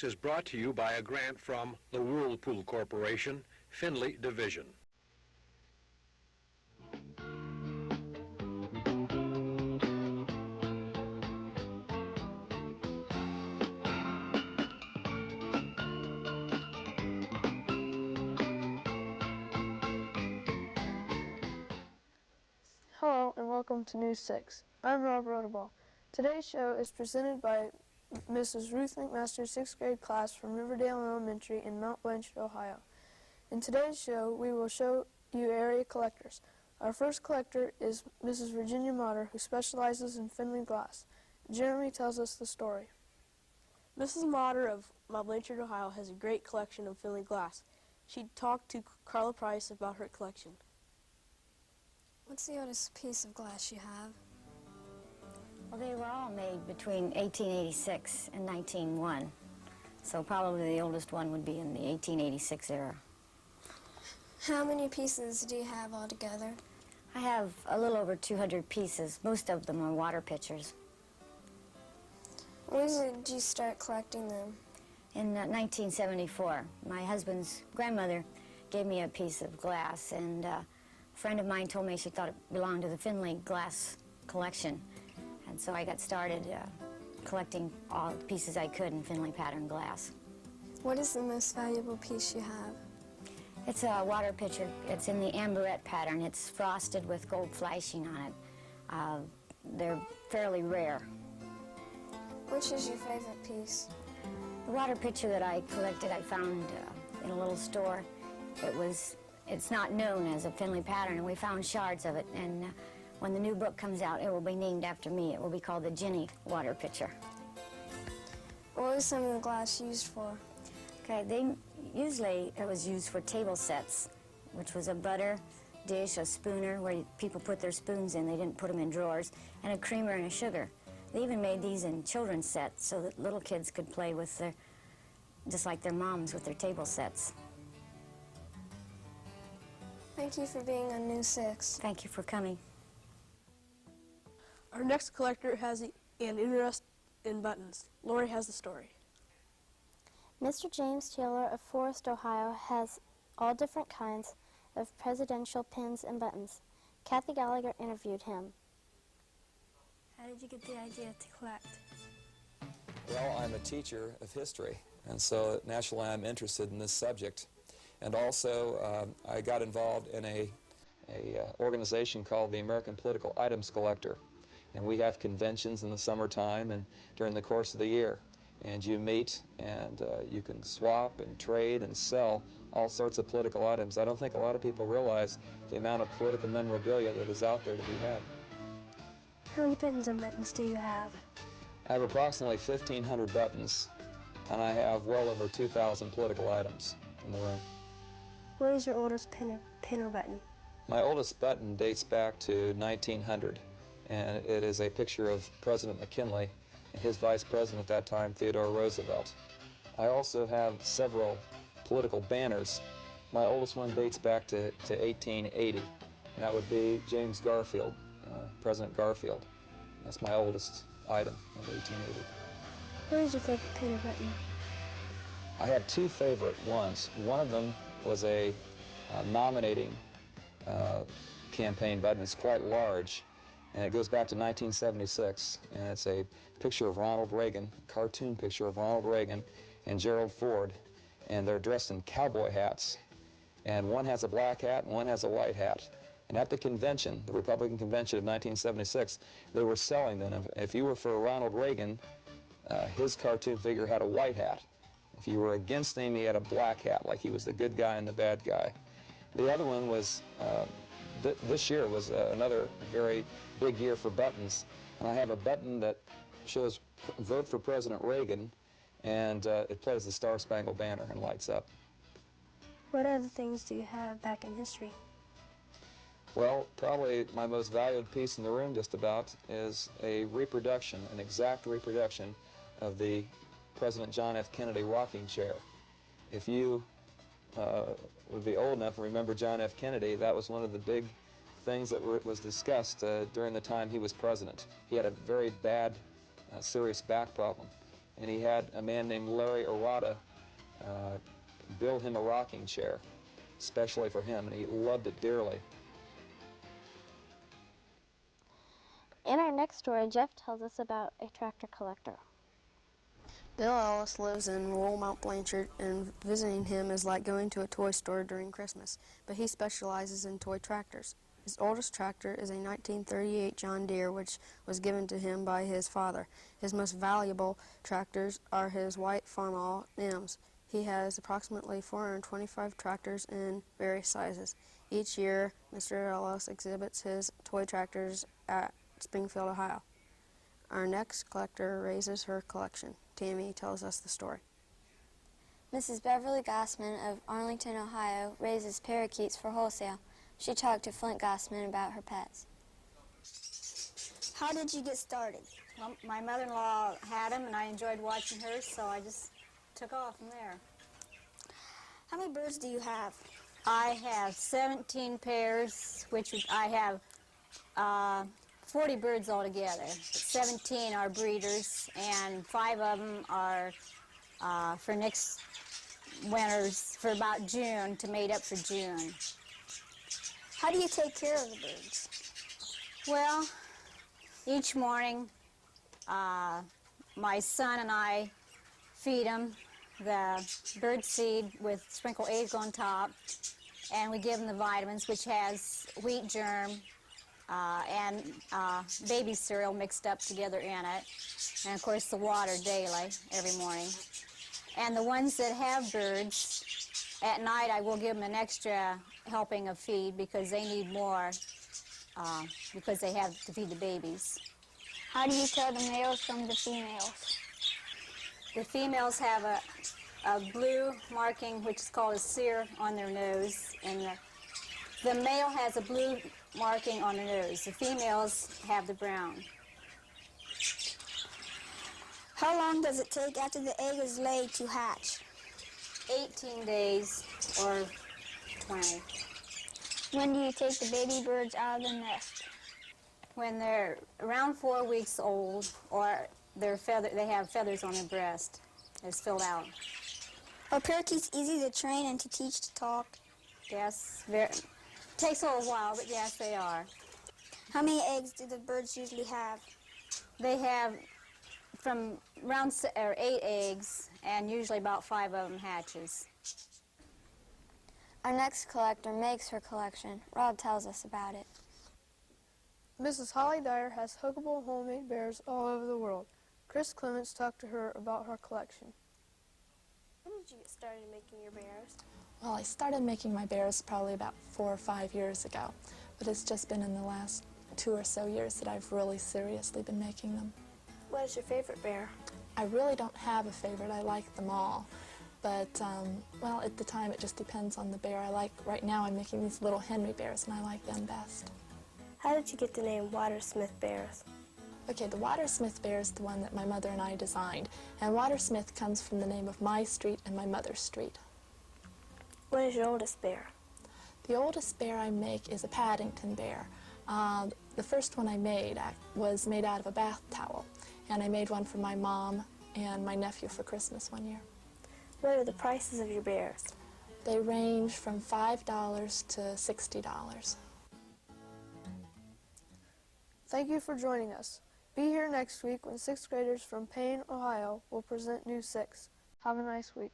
Is brought to you by a grant from the Whirlpool Corporation, Finley Division. Hello and welcome to News 6. I'm Rob Rotaball. Today's show is presented by Mrs. Ruth McMaster's 6th grade class from Riverdale Elementary in Mt Blanchard, Ohio. In today's show, we will show you area collectors. Our first collector is Mrs. Virginia Motter, who specializes in Finley glass. Jeremy tells us the story. Mrs. Motter of Mt Blanchard, Ohio has a great collection of Finley glass. She talked to Carla Price about her collection. What's the oldest piece of glass you have? Well, they were all made between 1886 and 1901, so probably the oldest one would be in the 1886 era. How many pieces do you have altogether? I have a little over 200 pieces. Most of them are water pitchers. When did you start collecting them? In 1974, my husband's grandmother gave me a piece of glass, and a friend of mine told me she thought it belonged to the Finley glass collection. And so I got started collecting all the pieces I could in Finley pattern glass. What is the most valuable piece you have? It's a water pitcher. It's in the amberette pattern. It's frosted with gold flashing on it. They're fairly rare. Which is your favorite piece? The water pitcher that I collected, I found in a little store. It's not known as a Finley pattern, and we found shards of it. And when the new book comes out, it will be named after me. It will be called the Ginny water pitcher. What was some of the glass used for? Okay, usually it was used for table sets, which was a butter dish, a spooner, where people put their spoons in. They didn't put them in drawers, and a creamer and a sugar. They even made these in children's sets so that little kids could play with just like their moms with their table sets. Thank you for being on News 6. Thank you for coming. Our next collector has an interest in buttons. Lori has the story. Mr. James Taylor of Forest, Ohio has all different kinds of presidential pins and buttons. Kathy Gallagher interviewed him. How did you get the idea to collect? Well, I'm a teacher of history, and so naturally I'm interested in this subject. And also I got involved in a organization called the American Political Items Collector. And we have conventions in the summertime and during the course of the year. And you meet and you can swap and trade and sell all sorts of political items. I don't think a lot of people realize the amount of political memorabilia that is out there to be had. How many pins and buttons do you have? I have approximately 1,500 buttons, and I have well over 2,000 political items in the room. What is your oldest pin or button? My oldest button dates back to 1900, and it is a picture of President McKinley and his vice president at that time, Theodore Roosevelt. I also have several political banners. My oldest one dates back to 1880, and that would be James Garfield, President Garfield. That's my oldest item of 1880. What is your favorite pin or button? I have two favorite ones. One of them was a nominating campaign button. It's quite large, and it goes back to 1976, and it's a picture of Ronald Reagan, a cartoon picture of Ronald Reagan and Gerald Ford, and they're dressed in cowboy hats, and one has a black hat and one has a white hat. And at the convention, the Republican Convention of 1976, they were selling them. If you were for Ronald Reagan, his cartoon figure had a white hat. If you were against him, he had a black hat, like he was the good guy and the bad guy. The other one was, this year was another very big year for buttons. And I have a button that shows vote for President Reagan, and it plays the Star Spangled Banner and lights up. What other things do you have back in history? Well, probably my most valued piece in the room just about is a reproduction, an exact reproduction of the President John F. Kennedy rocking chair. If you would be old enough to remember John F. Kennedy, that was one of the big things that was discussed during the time he was president. He had a very bad, serious back problem, and he had a man named Larry Arata build him a rocking chair, especially for him, and he loved it dearly. In our next story, Jeff tells us about a tractor collector. Bill Ellis lives in rural Mt Blanchard, and visiting him is like going to a toy store during Christmas, but he specializes in toy tractors. His oldest tractor is a 1938 John Deere, which was given to him by his father. His most valuable tractors are his white Farmall M's. He has approximately 425 tractors in various sizes. Each year, Mr. Ellis exhibits his toy tractors at Springfield, Ohio. Our next collector raises her collection. Tammy tells us the story. Mrs. Beverly Gossman of Arlington, Ohio, raises parakeets for wholesale. She talked to Flint Gossman about her pets. How did you get started? Well, my mother-in-law had them, and I enjoyed watching her, so I just took off from there. How many birds do you have? I have 17 pairs, which I have 40 birds altogether. 17 are breeders, and 5 of them are for next winter's, for about June, to mate up for June. How do you take care of the birds? Well, each morning, my son and I feed them the bird seed with sprinkled eggs on top, and we give them the vitamins, which has wheat germ and baby cereal mixed up together in it, and of course the water daily, every morning. And the ones that have birds, at night I will give them an extra helping of feed because they need more because they have to feed the babies. How do you tell the males from the females? The females have a blue marking, which is called a sear, on their nose, and the male has a blue marking on the nose. The females have the brown. How long does it take after the egg is laid to hatch? 18 days or 20. When do you take the baby birds out of the nest? When they're around 4 weeks old, or they have feathers on their breast. It's filled out. Are parakeets easy to train and to teach to talk? Yes, takes a little while, but yes, they are. How many eggs do the birds usually have? They have from around 8 eggs, and usually about 5 of them hatches. Our next collector makes her collection. Rob tells us about it. Mrs. Holly Dyer has huggable homemade bears all over the world. Chris Clements talked to her about her collection. When did you get started making your bears? Well, I started making my bears probably about 4 or 5 years ago, but it's just been in the last 2 or so years that I've really seriously been making them. What is your favorite bear? I really don't have a favorite. I like them all, but, well, at the time it just depends on the bear I like. Right now I'm making these little Henry bears, and I like them best. How did you get the name Watersmith Bears? Okay, the Watersmith bear is the one that my mother and I designed, and Watersmith comes from the name of my street and my mother's street. What is your oldest bear? The oldest bear I make is a Paddington bear. The first one I made was made out of a bath towel, and I made one for my mom and my nephew for Christmas one year. What are the prices of your bears? They range from $5 to $60. Thank you for joining us. Be here next week when 6th graders from Payne, Ohio will present New 6. Have a nice week.